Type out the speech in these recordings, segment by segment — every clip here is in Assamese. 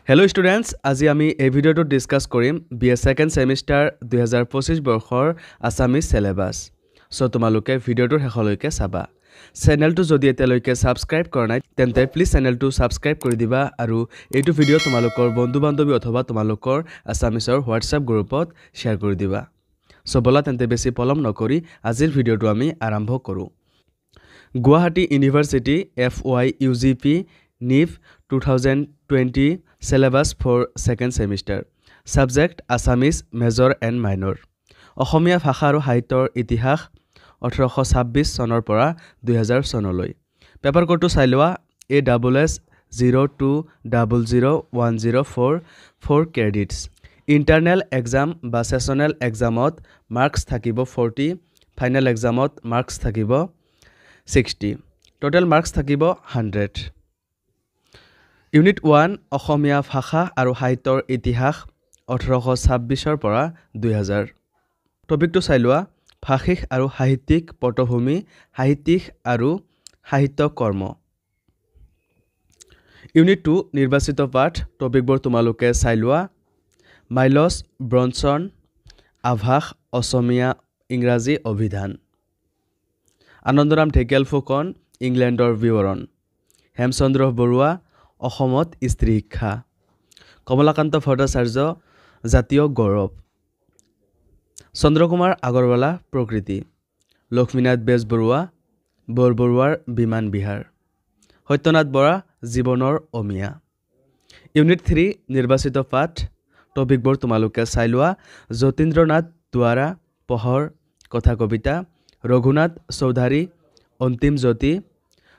Hello students, আজি আমি এই ভিডিওটো ডিসকাস কৰিম BA সেকেন্ড সেমিস্টাৰ 2025 বৰ্ষৰ আসামিজ সিলেবাস। সো তোমালোকে ভিডিওটোৰ শেষলৈকে চাবা। চেনেলটো যদি এতিয়ালৈকে সাবস্ক্ৰাইব কৰা নাই তেন্তে প্লিজ চেনেলটো সাবস্ক্ৰাইব কৰি দিবা আৰু এইটো ভিডিও তোমালোকৰ বন্ধু-বান্ধৱী অথবা তোমালোকৰ আসামিজৰ WhatsApp গ্ৰুপত শেয়াৰ কৰি দিবা। সো বলা তেন্তে বেছি পলম নকৰি আজিৰ ভিডিওটো আমি আৰম্ভ কৰো। Guwahati university FY UGP NIF 2020 syllabus for second semester. Subject Assamese major and minor. অসমীয়া ভাষা আৰু সাহিত্যৰ ইতিহাস 1826 চনৰ পৰা 2000 চনলৈ। পেপাৰ কোডটো চাই লোৱা ASS 0200104 4 credits. Internal exam বা সেশনাল এক্সামত মার্কস থাকিব 40, ফাইনাল এক্সামত মার্কস থাকিব 60. টোটাল মার্কস থাকিব 100. Unit 1 অসমীয়া ভাষা আৰু সাহিত্যৰ ইতিহাস 1826 পৰা 2000. টপিকটো চাই লোৱা ভাষিক আৰু সাহিত্যিক পটভূমি, সাহিত্যিক আৰু সাহিত্য কৰ্ম। Unit 2 নিৰ্বাচিত পাঠ টপিকবোৰ তোমালোকে চাই লোৱা মাইলছ ব্ৰনছন আভাস অসমীয়া ইংৰাজী অভিধান। আনন্দৰাম ঢেকিয়াল ফুকন ইংলেণ্ডৰ বিৱৰণ। হেমচন্দ্ৰ বৰুৱা অসমত স্ত্ৰী শিক্ষা। কমলাকান্ত ভট্টাচাৰ্য জাতীয় গৌৰৱ। চন্দ্ৰকুমাৰ আগৰৱালা প্ৰকৃতি। লক্ষ্মীনাথ বেজবৰুৱা বৰবৰুৱাৰ বিমান বিহাৰ। সত্যনাথ বৰা জীৱনৰ অমিয়া। ইউনিট 3 নিৰ্বাচিত পাঠ টপিকবোৰ তোমালোকে চাই লোৱা যতীন্দ্ৰনাথ দুৱাৰা পহৰ কথা কবিতা, ৰঘুনাথ চৌধাৰী অন্তিম জ্যোতি,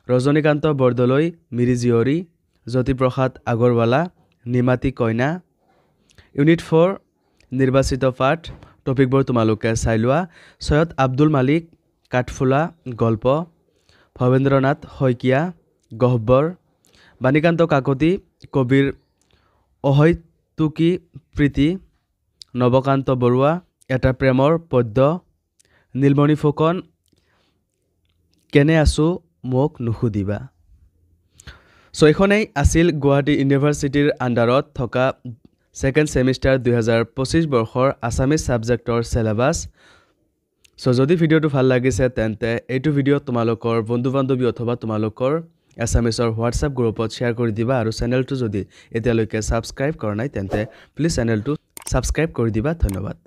ৰজনীকান্ত বৰদলৈ মিৰি জীয়ৰী, জ্যোতিপ্ৰসাদ আগৰৱালা নিমাতী কইনা। ইউনিট 4 নিৰ্বাচিত পাঠ টপিকবোৰ তোমালোকে চাই লোৱা সৈয়দ আব্দুল মালিক কাঠফুলা গল্প, ভৱেন্দ্ৰনাথ শইকীয়া গহ্বৰ, বাণীকান্ত কাকতি কবিৰ অহৈতুকী প্ৰীতি, নৱকান্ত বৰুৱা এটা প্ৰেমৰ পদ্য, নীলমণি ফুকন কেনে আছো মোক নুসুধিবা। সো এইখনেই আছিল গুৱাহাটী ইউনিভাৰ্সিটিৰ আন্ডাৰত থকা সেকেন্ড সেমিস্টাৰ 2025 বৰ্ষৰ আসামিজ সাবজেক্টৰ সিলেবাস। সো যদি ভিডিওটো ভাল লাগিছে তেন্তে এইটো ভিডিও তোমালোকৰ বন্ধু-বান্ধৱী অথবা তোমালোকৰ আসামিজৰ WhatsApp গ্ৰুপত শেয়াৰ কৰি দিবা আৰু চেনেলটো যদি এতিয়ালৈকে সাবস্ক্ৰাইব কৰা নাই তেন্তে প্লিজ চেনেলটো সাবস্ক্ৰাইব কৰি দিবা। ধন্যবাদ।